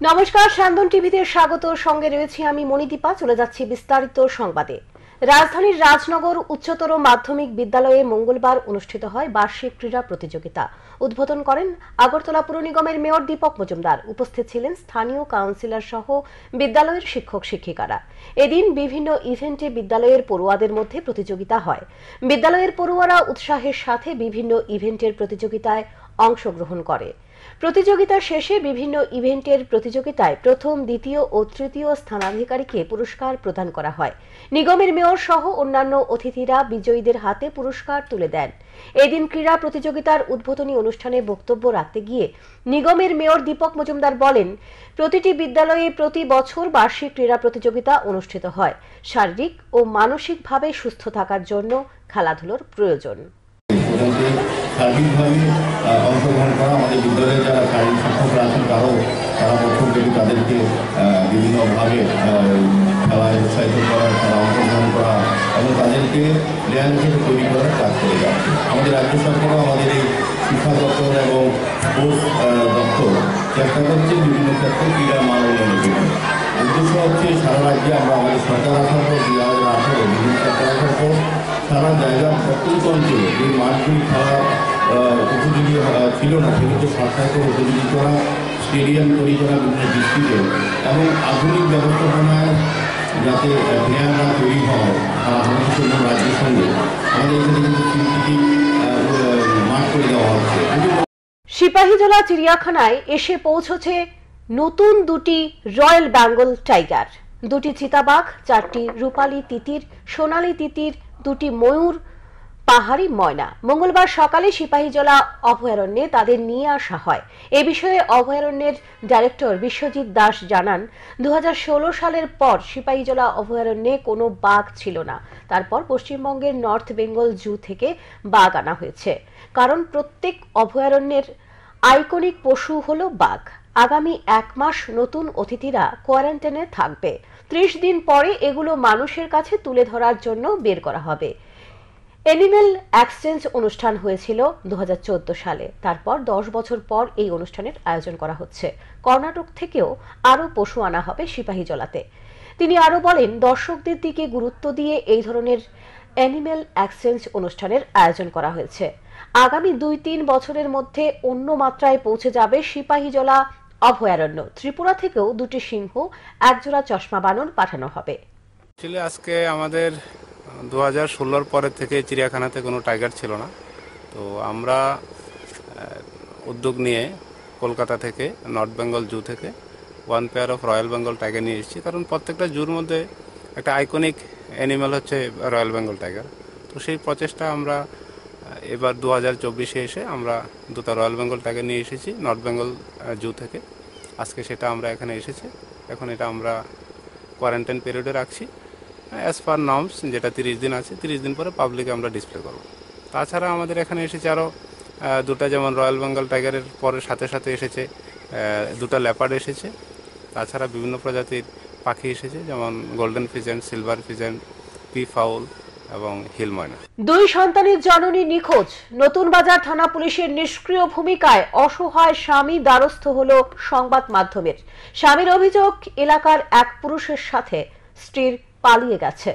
নমস্কার, স্যান্দন টিভিতে স্বাগত। সঙ্গে রয়েছি আমি মণিদীপা। চলে যাচ্ছি বিস্তারিত সংবাদে। রাজধানীর রাজনগর উচ্চতর মাধ্যমিক বিদ্যালয়ে মঙ্গলবার অনুষ্ঠিত হয় বার্ষিক ক্রীড়া প্রতিযোগিতা। উদ্বোধন করেন আগরতলা পুর নিগমের মেয়র দীপক মজুমদার। উপস্থিত ছিলেন স্থানীয় কাউন্সিলর সহ বিদ্যালয়ের শিক্ষক শিক্ষিকারা। এদিন বিভিন্ন ইভেন্টে বিদ্যালয়ের পড়ুয়াদের মধ্যে প্রতিযোগিতা হয়। বিদ্যালয়ের পড়ুয়ারা উৎসাহের সাথে বিভিন্ন ইভেন্টের প্রতিযোগিতায় অংশগ্রহণ করে। প্রতিযোগিতা শেষে বিভিন্ন ইভেন্টের প্রতিযোগিতায় প্রথম, দ্বিতীয় ও তৃতীয় স্থানাধিকারীকে পুরস্কার প্রদান করা হয়। নিগমের মেয়র সহ অন্যান্য অতিথিরা বিজয়ীদের হাতে পুরস্কার তুলে দেন। এদিন ক্রীড়া প্রতিযোগিতার উদ্বোধনী অনুষ্ঠানে বক্তব্য রাখতে গিয়ে নিগমের মেয়র দীপক মজুমদার বলেন, প্রতিটি বিদ্যালয়ে প্রতি বছর বার্ষিক ক্রীড়া প্রতিযোগিতা অনুষ্ঠিত হয়। শারীরিক ও মানসিকভাবে সুস্থ থাকার জন্য খেলাধুলার প্রয়োজন। সার্বিকভাবে অংশগ্রহণ করা, আমাদের বিদ্যালয়ে যারা শারীরিক শিক্ষকরা আছেন তারা প্রথম থেকে তাদেরকে বিভিন্নভাবে খেলায় উৎসাহিত করা, তারা অংশগ্রহণ করা এবং তাদেরকে প্লেয়ার হিসেবে তৈরি করার কাজ করে যাচ্ছে। আমাদের রাজ্য সরকারও আমাদের এই শিক্ষা দপ্তর এবং স্পোর্টস দপ্তর চেষ্টা করছে বিভিন্ন ক্ষেত্রে ক্রীড়া মান উন্নয়নের জন্য। উদ্দেশ্য হচ্ছে সারা রাজ্যে আমরা আমাদের সরকার আসার পর 2018 বিভিন্ন সরকার আসার পর সারা জায়গার প্রত্যন্ত অঞ্চলে এই মাঠগুলি খেলার উপযোগী ছিল না, সেগুলোকে সরকার করে উপযোগী করা, স্টেডিয়াম তৈরি করা বিভিন্ন ডিস্ট্রিক্টে এবং আধুনিক ব্যবস্থাপনায় যাতে প্লেয়াররা তৈরি হয় অন্য রাজ্যের সঙ্গে আমাদের এখানে কিন্তু স্বীকৃতি মাঠ করে দেওয়া হচ্ছে। সিপাহীজলা চিড়িয়াখানায় এসে পৌঁছেছে নতুন দুটি রয়্যাল বেঙ্গল টাইগার। দুটি চিতাবাঘ, 4টি রূপালী তিতির, সোনালী তিতির, দুটি ময়ূর, পাহাড়ি ময়না মঙ্গলবার সকালে সিপাহীজলা অভয়ারণ্যে তাদের নিয়ে আসা হয়। এ বিষয়ে অভয়ারণ্যের ডাইরেক্টর বিশ্বজিৎ দাস জানান, 2016 সালের পর সিপাহীজলা অভয়ারণ্যে কোনো বাঘ ছিল না। তারপর পশ্চিমবঙ্গের নর্থ বেঙ্গল জু থেকে বাঘ আনা হয়েছে, কারণ প্রত্যেক অভয়ারণ্যের আইকনিক পশু হলো বাঘ। আগামী 1 মাস নতুন অতিথিরা কোয়ারেন্টাইনে থাকবে। 30 দিন পরে এগুলো মানুষের কাছে তুলে ধরার জন্য বের করা হবে। অ্যানিমেল এক্সচেঞ্জ অনুষ্ঠান হয়েছিল 2014 সালে। তারপর 10 বছর পর এই অনুষ্ঠানের আয়োজন করা হচ্ছে। কর্ণাটক থেকেও আরও পশু আনা হবে সিপাহীজলাতে। তিনি আরও বলেন, দর্শকদের দিকে গুরুত্ব দিয়ে এই ধরনের অ্যানিমেল এক্সচেঞ্জ অনুষ্ঠানের আয়োজন করা হয়েছে। আগামী 2-3 বছরের মধ্যে অন্য মাত্রায় পৌঁছে যাবে সিপাহীজলা অভয়ারণ্য। ত্রিপুরা থেকেও 2টি সিংহ, 1 জোড়া চশমা বানর পাঠানো হবে। আজকে আমাদের 2016 পরের থেকে চিড়িয়াখানাতে কোনো টাইগার ছিল না, তো আমরা উদ্যোগ নিয়ে কলকাতা থেকে নর্থ বেঙ্গল জু থেকে 1 pair of royal Bengal tiger নিয়ে এসেছি। কারণ প্রত্যেকটা জুর মধ্যে একটা আইকনিক অ্যানিম্যাল হচ্ছে রয়্যাল বেঙ্গল টাইগার। তো সেই প্রচেষ্টা আমরা এবার 2024-এ এসে আমরা 2টা রয়্যাল বেঙ্গল টাইগার নিয়ে এসেছি নর্থ বেঙ্গল জু থেকে। আজকে সেটা আমরা এখানে এসেছি। এখন এটা আমরা কোয়ারেন্টাইন পিরিয়ডে রাখছি অ্যাজ পার নর্মস, যেটা 30 দিন আছে। 30 দিন পরে পাবলিকে আমরা ডিসপ্লে করব। তাছাড়া আমাদের এখানে এসেছে আরও 2টা, যেমন রয়্যাল বেঙ্গল টাইগারের পরে সাথে সাথে এসেছে 2টা লেপার্ড এসেছে। তাছাড়া বিভিন্ন প্রজাতির পাখি এসেছে, যেমন golden pheasant, silver pheasant, P foul এবং হিল ময়না। 2 সন্তানের জননী নিখোঁজ। নতুন বাজার থানা পুলিশের নিষ্ক্রিয় ভূমিকায় অসহায় স্বামী দ্বারস্থ হল সংবাদ মাধ্যমের। স্বামীর অভিযোগ, এলাকার এক পুরুষের সাথে স্ত্রীর পালিয়ে গেছে।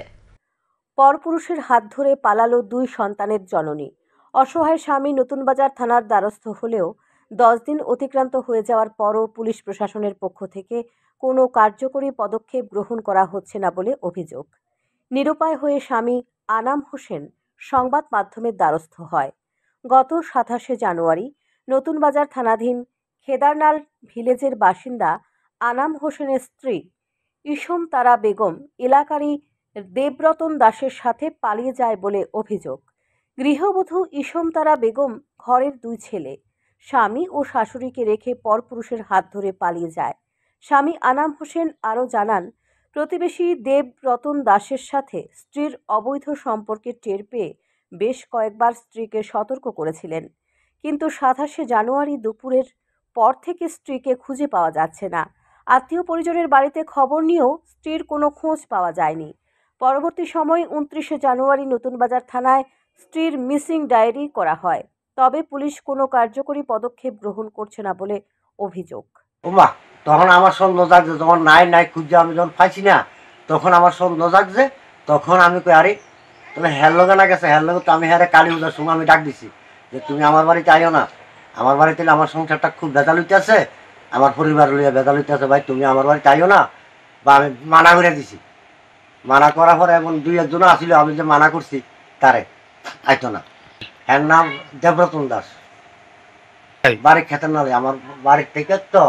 পরপুরুষের হাত ধরে পালালো 2 সন্তানের জননী। অসহায় স্বামী নতুন বাজার থানার দ্বারস্থ হলেও 10 দিন অতিক্রান্ত হয়ে যাওয়ার পরও পুলিশ প্রশাসনের পক্ষ থেকে কোনো কার্যকরী পদক্ষেপ গ্রহণ করা হচ্ছে না বলে অভিযোগ। নিরুপায় হয়ে স্বামী আনাম হোসেন সংবাদ মাধ্যমের দ্বারস্থ হয়। গত 27শে জানুয়ারি নতুন বাজার থানাধীন খেদারনাল ভিলেজের বাসিন্দা আনাম হোসেনের স্ত্রী ইসম তারা বেগম এলাকারই দেবরতন দাসের সাথে পালিয়ে যায় বলে অভিযোগ। গৃহবধূ ইসম তারা বেগম ঘরের 2 ছেলে, স্বামী ও শাশুড়িকে রেখে পরপুরুষের হাত ধরে পালিয়ে যায়। স্বামী আনাম হোসেন আরও জানান, প্রতিবেশী দেবরতন দাসের সাথে স্ত্রীর অবৈধ সম্পর্কের টের পেয়ে বেশ কয়েকবার স্ত্রীকে সতর্ক করেছিলেন, কিন্তু 27শে জানুয়ারি দুপুরের পর থেকে স্ত্রীকে খুঁজে পাওয়া যাচ্ছে না। আত্মীয় পরিজনের বাড়িতে খবর নিয়েও স্ত্রীর কোনো খোঁজ পাওয়া যায়নি। পরবর্তী সময় 29শে জানুয়ারি নতুন বাজার থানায় স্ত্রীর মিসিং ডায়েরি করা হয়। তবে পুলিশ কোনো কার্যকরী পদক্ষেপ গ্রহণ করছে না বলে অভিযোগ। ওমা, তখন আমার সন্দেহ জাগছে, যখন নাই খুঁজছে, আমি যখন পাইছি না তখন আমার সন্দেহ জাগছে। তখন আমি কই আরে তাহলে হ্যার লগে না গেছে, হ্যার লগে তো আমি হ্যারে কালী পূজার সময় আমি ডাক দিছি যে তুমি আমার বাড়িতে আইও না, আমার বাড়িতে আমার সংসারটা খুব ভেজাল হইতে আছে, আমার পরিবার লইয়া ভেজাল হইতে আছে, ভাই তুমি আমার বাড়িতে আইও না। বা আমি মানা করে দিছি, মানা করার পরে এমন দুই একজন আসিল, আমি যে মানা করছি তারে আইতো না। হ্যার নাম দেবরতন দাস, বাড়ি খেতেন না, আমার বাড়ির থেকে তো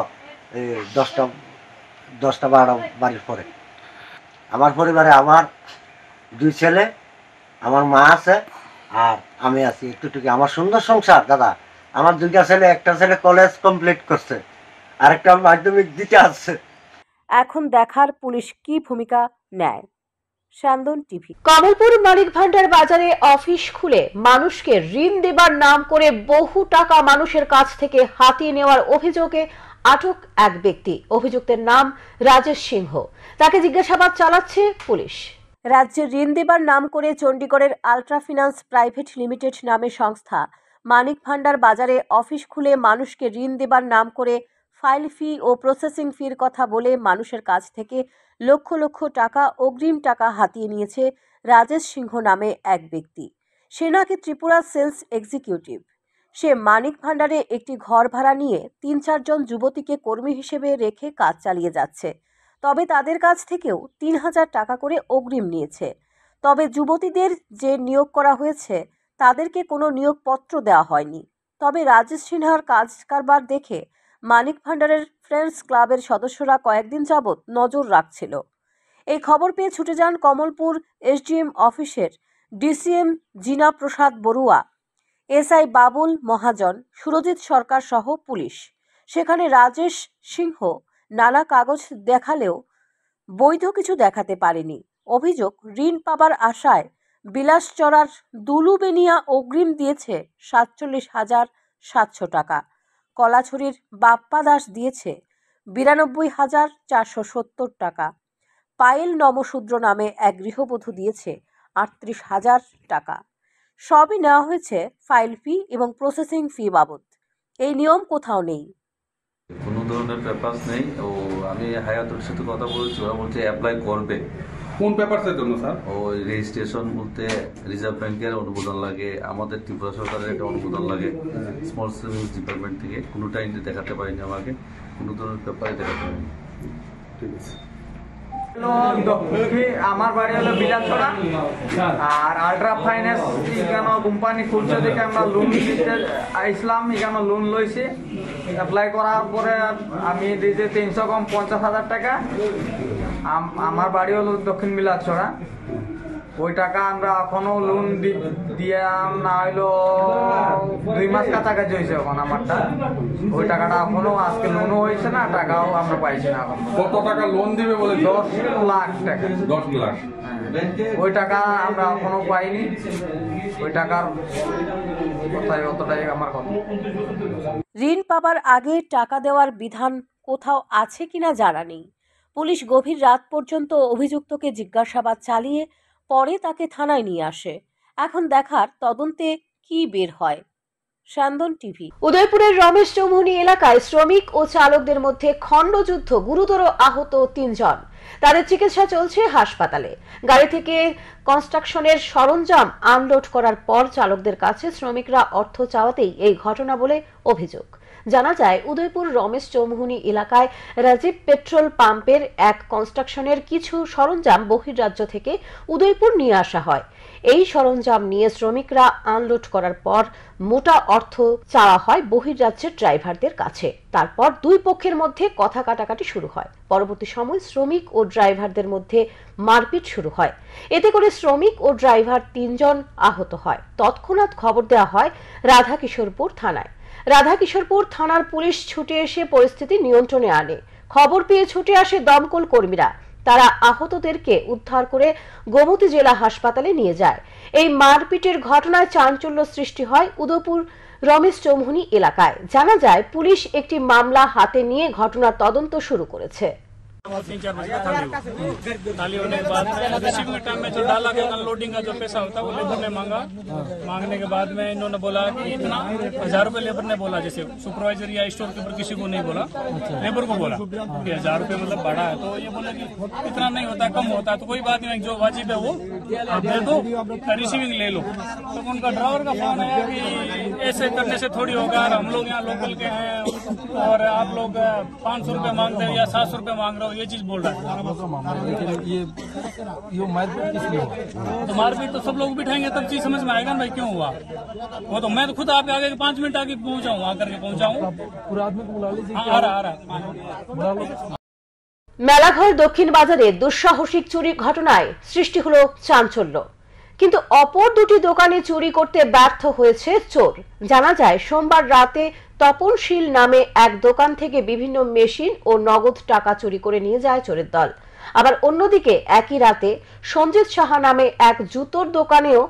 10-12 বাড়ির পরে। আমার পরিবারে আমার 2 ছেলে, আমার মা আছে আর আমি আছি একটুটুকু। আমার সুন্দর সংসার দাদা। আমার 2টা ছেলে, একটা ছেলে কলেজ কমপ্লিট করছে, আরেকটা মাধ্যমিক দিতে আসছে। এখন দেখার পুলিশ কি ভূমিকা নেয়। স্যান্দন টিভি। কমলপুর মানিক ভান্ডার বাজারে অফিস খুলে মানুষকে ঋণ দেবার নাম করে বহু টাকা মানুষের কাছ থেকে হাতিয়ে নেওয়ার অভিযোগে আটক এক ব্যক্তি। অভিযুক্তের নাম রাজেশ সিংহ। তাকে জিজ্ঞাসাবাদ চালাচ্ছে পুলিশ। রাজ্যে ঋণ দেবার নাম করে চণ্ডীগড়ের আলট্রা ফিন্যান্স প্রাইভেট লিমিটেড নামে সংস্থা মানিক ভান্ডার বাজারে অফিস খুলে মানুষকে ঋণ দেবার নাম করে ফাইল ফি ও প্রসেসিং ফির কথা বলে মানুষের কাছ থেকে লক্ষ লক্ষ টাকা অগ্রিম টাকা হাতিয়ে নিয়েছে রাজেশ সিংহ নামে এক ব্যক্তি। সে নাকি ত্রিপুরা সেলস এক্সিকিউটিভ। সে মানিক ভান্ডারে একটি ঘর ভাড়া নিয়ে 3-4 জন যুবতীকে কর্মী হিসেবে রেখে কাজ চালিয়ে যাচ্ছে। তবে তাদের কাছ থেকেও 3000 টাকা করে অগ্রিম নিয়েছে। তবে যুবতীদের যে নিয়োগ করা হয়েছে তাদেরকে কোনো নিয়োগপত্র দেওয়া হয়নি। তবে রাজেশ সিনহার কাজ কারবার দেখে মানিক ভান্ডারের ফ্রেন্ডস ক্লাবের সদস্যরা কয়েকদিন যাবৎ নজর রাখছিল। এই খবর পেয়ে ছুটে যান কমলপুর এসডিএম অফিসের ডিসিএম জিনা প্রসাদ বড়ুয়া, এসআই বাবুল মহাজন, সুরজিৎ সরকার সহ পুলিশ। সেখানে রাজেশ সিংহ নানা কাগজ দেখালেও বৈধ কিছু দেখাতে পারেনি। অভিযোগ, ঋণ পাবার আশায় বিলাসচড়ার দুলুবেনিয়া অগ্রিম দিয়েছে 47,700 টাকা। কলাছড়ির বাপ্পা দাস দিয়েছে 92,470 টাকা। পায়েল নমশূদ্র নামে এক গৃহবধূ দিয়েছে 38,000 টাকা। সবই নেওয়া হয়েছে ফাইল ফি এবং প্রসেসিং ফি বাবদ। এই নিয়ম কোথাও নেই। কোনো ধরনের পেপারস নেই। ও আমি হায়াতুর সাথে কথা বলছি, ওরা বলছে অ্যাপ্লাই করবে। কোন পেপারসের জন্য স্যার? ওই রেজিস্ট্রেশন বলতে রিজার্ভ ব্যাংকের অনুমোদন লাগে, আমাদের ত্রিপুরা সরকারের একটা অনুমোদন লাগে, স্মল সেভিংস ডিপার্টমেন্ট থেকে। কোনোটাই দেখাতে পারিনি, আমাকে কোনো ধরনের পেপারে দেখাতে পারিনি। ঠিক আছে। আমার বাড়ি হলো বিলাসছড়া, আর আলট্রা ফাইন্যান্স এখানে কোম্পানি খুলছে দেখে আমরা লোন দিতে আসলাম। এখানে লোন লইছি, অ্যাপ্লাই করার পরে আমি দিয়েছি 300 কম 50,000 টাকা। আমার বাড়ি হলো দক্ষিণ বিলাসছড়া। ওই টাকা আমরা এখনো লোন দিয়ে না হইলো 2 মাস কাছাকাছি হয়েছে এখন আমারটা। ওই টাকাটা এখনো আজকে লোনও হয়েছে না, টাকাও আমরা পাইছি না এখন। কত টাকা লোন দিবে বলে? 10 লাখ টাকা। 10 লাখ। ওই টাকা আমরা এখনো পাইনি। ওই টাকার কথাই অতটাই আমার কথা। ঋণ পাবার আগে টাকা দেওয়ার বিধান কোথাও আছে কিনা জানা নেই। পুলিশ গভীর রাত পর্যন্ত অভিযুক্তকে জিজ্ঞাসাবাদ চালিয়ে পরে তাকে থানায় নিয়ে আসে। এখন দেখার তদন্তে কি বের হয়। স্যান্দন টিভি। উদয়পুরের রমেশ চৌমুহনী এলাকায় শ্রমিক ও চালকদের মধ্যে খণ্ডযুদ্ধ, গুরুতর আহত 3 জন। তাদের চিকিৎসা চলছে হাসপাতালে। গাড়ি থেকে কনস্ট্রাকশনের সরঞ্জাম আনলোড করার পর চালকদের কাছে শ্রমিকরা অর্থ চাওয়াতেই এই ঘটনা বলে অভিযোগ। জানা যায়, উদয়পুর রমেশ চৌমুহনী এলাকায় রাজীব পেট্রোল পাম্পের এক কনস্ট্রাকশনের কিছু সরঞ্জাম বহির্রাজ্য থেকে উদয়পুর নিয়ে আসা হয়। এই সরঞ্জাম নিয়ে শ্রমিকরা আনলোড করার পর মোটা অর্থ চাওয়া হয় বহির্রাজ্যের ড্রাইভারদের কাছে। তারপর দুই পক্ষের মধ্যে কথা কাটাকাটি শুরু হয়। পরবর্তী সময় শ্রমিক ও ড্রাইভারদের মধ্যে মারপিট শুরু হয়। এতে করে শ্রমিক ও ড্রাইভার 3 জন আহত হয়। তৎক্ষণাৎ খবর দেওয়া হয় রাধাকিশোরপুর থানায়। রাধাকিশোরপুর থানার পুলিশ ছুটে এসে পরিস্থিতি নিয়ন্ত্রণে আনে। খবর পেয়ে ছুটে আসে দমকল কর্মীরা। তারা আহতদেরকে উদ্ধার করে গোমতী জেলা হাসপাতালে নিয়ে যায়। এই মারপিটের ঘটনায় চাঞ্চল্য সৃষ্টি হয় উদয়পুর রমেশ চৌমুহনী এলাকায়। জানা যায়, পুলিশ একটি মামলা হাতে নিয়ে ঘটনার তদন্ত শুরু করেছে। 3-4 बजे खाली होने के बाद में रिसीविंग टाइम में जो डाला गया लोडिंग का जो पैसा होता है वो लेबर ने मांगा। मांगने के बाद में इन्होंने बोला कि इतना 1000 रुपए लेबर ने बोला, जैसे सुपरवाइजर या स्टोर के ऊपर किसी को नहीं बोला, लेबर को बोला कि 1000 रुपए मतलब बढ़ा है। तो ये बोला कि इतना नहीं होता, कम होता है, तो कोई बात नहीं, जो वाजिब है वो दे दो, रिसीविंग ले लो। तो उनका ड्राइवर का फोन है कि ऐसे करने से थोड़ी होगा, हम लोग यहाँ लोकल के हैं और आप लोग 500 रुपए मांगते हो या 700 रुपए मांग रहे हो, ये चीज बोल रहा है। ये मारपीट किस लिए? तो मारपीट तो सब लोग बिठाएंगे तब चीज समझ में आएगा ना भाई क्यों हुआ। वो तो मैं तो खुद आपके आगे 5 मिनट आगे पहुंचाऊँ, आकर के पहुंचाऊँ। पूरा आदमी को बुला लीजिए। आ रहा মেলাঘর দক্ষিণ বাজারে দুঃসাহসিক চুরির ঘটনায় সৃষ্টি হলো চাঞ্চল্য, কিন্তু অপর দুটি দোকানে চুরি করতে ব্যর্থ হয়েছে চোর। জানা যায় সোমবার রাতে তপনশীল নামে এক দোকান থেকে বিভিন্ন মেশিন ও নগদ টাকা চুরি করে নিয়ে যায় চোরের দল। আবার অন্যদিকে একই রাতে সঞ্জিত সাহা নামে এক জুতোর দোকানেও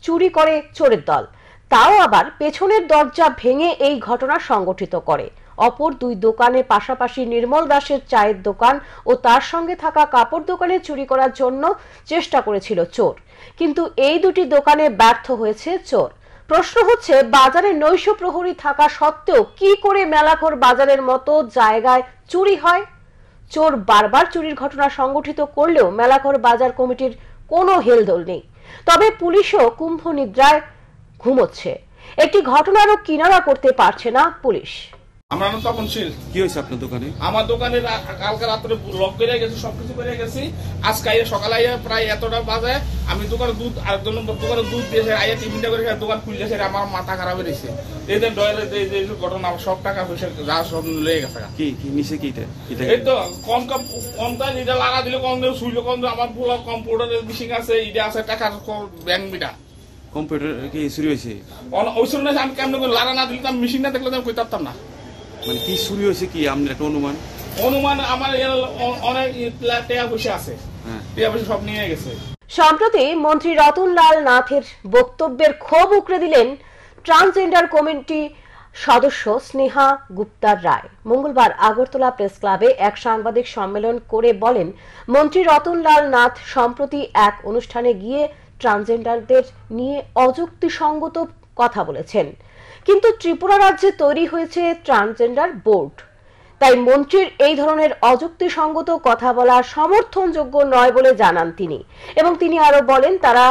চুরি করে চোরের দল, তাও আবার পেছনের দরজা ভেঙে এই ঘটনা সংগঠিত করে। অপর দুই দোকানে পাশাপাশি নির্মল দাসের চায়ের দোকান ও তার সঙ্গে থাকা কাপড় দোকানে চুরি করার জন্য চেষ্টা করেছিল চোর, কিন্তু এই দুটি দোকানে ব্যর্থ হয়েছে চোর। প্রশ্ন হচ্ছে, বাজারে নৈশ প্রহরী থাকা সত্ত্বেও কি করে মেলাঘর বাজারের মতো জায়গায় চুরি হয়? চোর বারবার চুরির ঘটনা সংগঠিত করলেও মেলাঘর বাজার কমিটির কোনো হেলদোল নেই। তবে পুলিশও কুম্ভ নিদ্রায় ঘুমোচ্ছে। একটি ঘটনারও কিনারা করতে পারছে না পুলিশ। আমরা তপনশীল। কি হয়েছে আপনার দোকানে? আমার দোকানে কালকে রাত্রে লক করে গেছি, সবকিছু করে গেছি। আজকে সকালে প্রায় এতটা বাজে আমি দোকানে দুধ আর দোকানে দুধ দিয়েছে, আইয়া টিফিনটা করে দোকান খুলতেছে, আমার মাথা খারাপ হয়েছে। এদের ডয়ের ঘটনা সব টাকা পয়সা যা সব লেগে গেছে। কি নিচে কি এই তো কম এটা লাগা দিলে কম দেবে, শুইলে কম দেবে। আমার পুরো কম্পিউটারের মেশিন আছে, ইটা আছে, টাকার ব্যাংক বিটা। কম্পিউটার কি চুরি হয়েছে? ওই শুনে আমি কেমন করে লাগা না দিলে আমি মেশিন না দেখলে আমি কই পারতাম না। মানে কি চুরি হয়েছে কি আপনার একটা অনুমান? আমার অনেক টাকা পয়সা আছে, টাকা পয়সা সব নিয়ে গেছে। সম্প্রতি মন্ত্রী রতনলাল নাথের বক্তব্যের ক্ষোভ উগরে দিলেন ট্রান্সজেন্ডার কমিটি সদস্য স্নেহা গুপ্তার রায়। মঙ্গলবার আগরতলা প্রেস ক্লাবে এক সাংবাদিক সম্মেলন করে বলেন, মন্ত্রী রতনলাল নাথ সম্প্রতি এক অনুষ্ঠানে গিয়ে ট্রান্সজেন্ডারদের নিয়ে অযুক্তিসঙ্গত কথা বলেছেন, কিন্তু ত্রিপুরা রাজ্যে তৈরি হয়েছে ট্রান্সজেন্ডার বোর্ড, তাই মন্ত্রীর এই ধরনের অযুক্তিসঙ্গত কথা বলা সমর্থনযোগ্য নয় বলে জানান তিনি। এবং তিনি আরো বলেন, তারা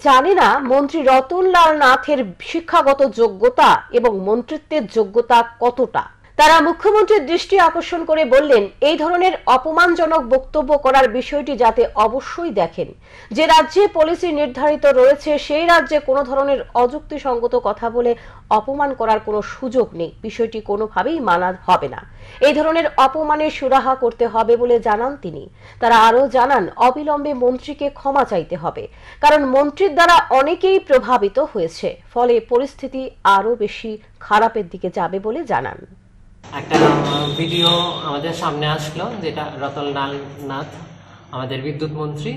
জানে না মন্ত্রী রতনলাল নাথের শিক্ষাগত যোগ্যতা এবং মন্ত্রিত্বের যোগ্যতা কতটা। তারা মুখ্যমন্ত্রীর দৃষ্টি আকর্ষণ করে বললেন, এই ধরনের অপমানজনক বক্তব্য করার বিষয়টি যাতে অবশ্যই দেখেন। যে রাজ্যে পলিসি নির্ধারিত রয়েছে সেই রাজ্যে কোনো ধরনের অযুক্তিসঙ্গত কথা বলে অপমান করার কোনো সুযোগ নেই, বিষয়টি কোনোভাবেই মানা হবে না। এই ধরনের অপমানের সুরাহা করতে হবে বলে জানান তিনি। তারা আরও জানান, অবিলম্বে মন্ত্রীকে ক্ষমা চাইতে হবে, কারণ মন্ত্রীর দ্বারা অনেকেই প্রভাবিত হয়েছে, ফলে পরিস্থিতি আরও বেশি খারাপের দিকে যাবে বলে জানান। একটা ভিডিও আমাদের সামনে আসলো, যেটা রতনলাল নাথ আমাদের বিদ্যুৎ মন্ত্রী,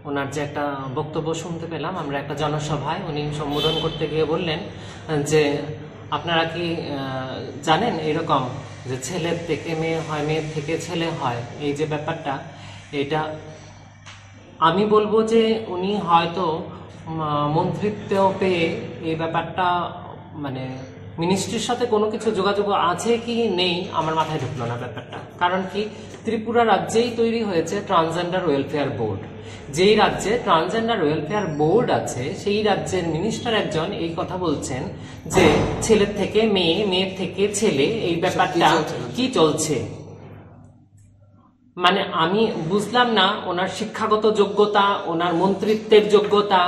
ওনার যে একটা বক্তব্য শুনতে পেলাম আমরা একটা জনসভায়। উনি সম্বোধন করতে গিয়ে বললেন যে আপনারা কি জানেন এরকম যে ছেলের থেকে মেয়ে হয়, মেয়ের থেকে ছেলে হয়, এই যে ব্যাপারটা, এটা আমি বলবো যে উনি হয়তো মন্ত্রিত্ব পেয়ে এই ব্যাপারটা মানে মিনিস্ট্রির সাথে কোনো কিছু যোগাযোগ আছে কি নেই আমার মাথায় ঢুকলো না ব্যাপারটা। কারণ কি, ত্রিপুরা রাজ্যেই তৈরি হয়েছে ট্রান্সজেন্ডার ওয়েলফেয়ার বোর্ড। যেই রাজ্যে ট্রান্সজেন্ডার ওয়েলফেয়ার বোর্ড আছে সেই রাজ্যের মিনিস্টার একজন এই কথা বলছেন যে ছেলের থেকে মেয়ে, মেয়ের থেকে ছেলে, এই ব্যাপারটা কি চলছে। মানে আমি বুঝলাম না ওনার শিক্ষাগত যোগ্যতা, ওনার মন্ত্রিত্বের যোগ্যতা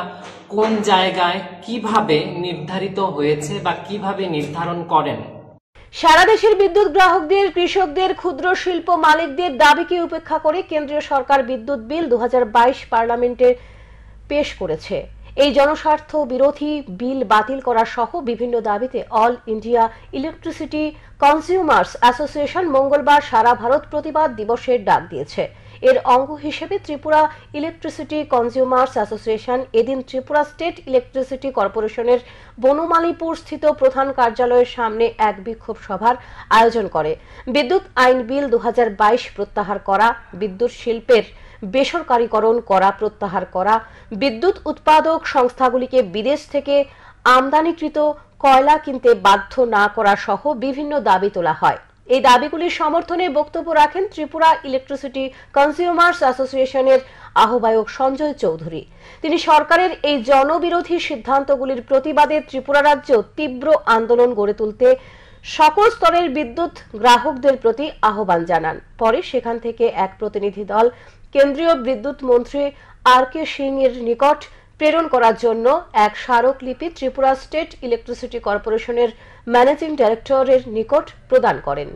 কোন জায়গায় কিভাবে নির্ধারিত হয়েছে বা কিভাবে নির্ধারণ করেন। সারা দেশের বিদ্যুৎ গ্রাহকদের, কৃষকদের, ক্ষুদ্র শিল্প মালিকদের দাবিকে উপেক্ষা করে কেন্দ্রীয় সরকার বিদ্যুৎ বিল 2022 পার্লামেন্টে পেশ করেছে। এই জনস্বার্থ বিরোধী বিল বাতিল করা সহ বিভিন্ন দাবিতে all India electricity consumers association মঙ্গলবার সারা ভারত প্রতিবাদ দিবসের ডাক দিয়েছে। এর অঙ্গ হিসেবে ত্রিপুরা ইলেকট্রিসিটি কনজিউমার্স অ্যাসোসিয়েশন এদিন ত্রিপুরা স্টেট ইলেকট্রিসিটি কর্পোরেশনের বনমালীপুর স্থিত প্রধান কার্যালয়ের সামনে এক বিক্ষোভ সভার আয়োজন করে। বিদ্যুৎ আইন বিল 2022 প্রত্যাহার করা, বিদ্যুৎ শিল্পের বেসরকারীকরণ করা প্রত্যাহার করা, বিদ্যুৎ উৎপাদক সংস্থাগুলিকে বিদেশ থেকে আমদানিকৃত কয়লা কিনতে বাধ্য না করা সহ বিভিন্ন দাবি তোলা হয়। এই দাবিগুলির সমর্থনে বক্তব্য রাখেন ত্রিপুরা ইলেকট্রিসিটি কনজিউমার্স অ্যাসোসিয়েশনের আহ্বায়ক সঞ্জয় চৌধুরী। তিনি সরকারের এই জনবিরোধী সিদ্ধান্তগুলির প্রতিবাদে ত্রিপুরা রাজ্য তীব্র আন্দোলন গড়ে তুলতে সকল স্তরের বিদ্যুৎ গ্রাহকদের প্রতি আহ্বান জানান। পরে সেখান থেকে এক প্রতিনিধি দল কেন্দ্রীয় বিদ্যুৎ মন্ত্রী আর.কে. সিং এর নিকট প্রেরণ করার জন্য এক স্মারকলিপি ত্রিপুরা স্টেট ইলেকট্রিসিটি কর্পোরেশনের ম্যানেজিং ডাইরেক্টরের নিকট প্রদান করেন।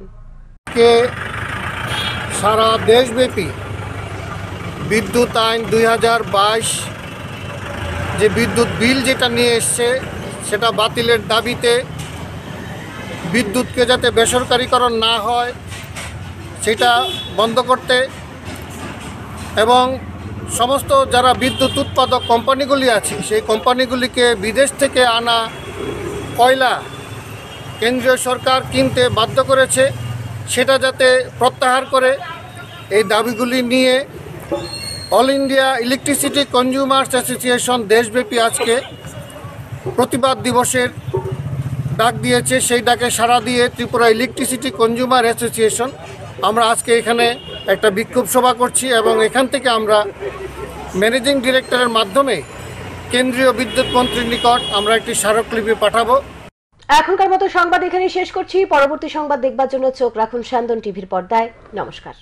সারা দেশব্যাপী বিদ্যুৎ আইন 2022 যে বিদ্যুৎ বিল যেটা নিয়ে এসছে সেটা বাতিলের দাবিতে বিদ্যুৎকে যাতে বেসরকারীকরণ না হয় সেটা বন্ধ করতে এবং সমস্ত যারা বিদ্যুৎ উৎপাদক কোম্পানিগুলি আছে সেই কোম্পানিগুলিকে বিদেশ থেকে আনা কয়লা কেন্দ্রীয় সরকার কিনতে বাধ্য করেছে সেটা যাতে প্রত্যাহার করে এই দাবিগুলি নিয়ে all India electricity consumers association দেশব্যাপী আজকে প্রতিবাদ দিবসের ডাক দিয়েছে। সেই ডাকে সাড়া দিয়ে ত্রিপুরা ইলেকট্রিসিটি কনজিউমার অ্যাসোসিয়েশন আমরা আজকে এখানে একটা বিক্ষোভ সভা করছি এবং এখান থেকে আমরা ম্যানেজিং ডিরেক্টরের মাধ্যমে কেন্দ্রীয় বিদ্যুৎ মন্ত্রীর নিকট আমরা একটি স্মারকলিপি পাঠাবো। এখনকার মতো সংবাদ এখানেই শেষ করছি। পরবর্তী সংবাদ দেখবার জন্য চোখ রাখুন স্যান্দন টিভির পর্দায়। নমস্কার।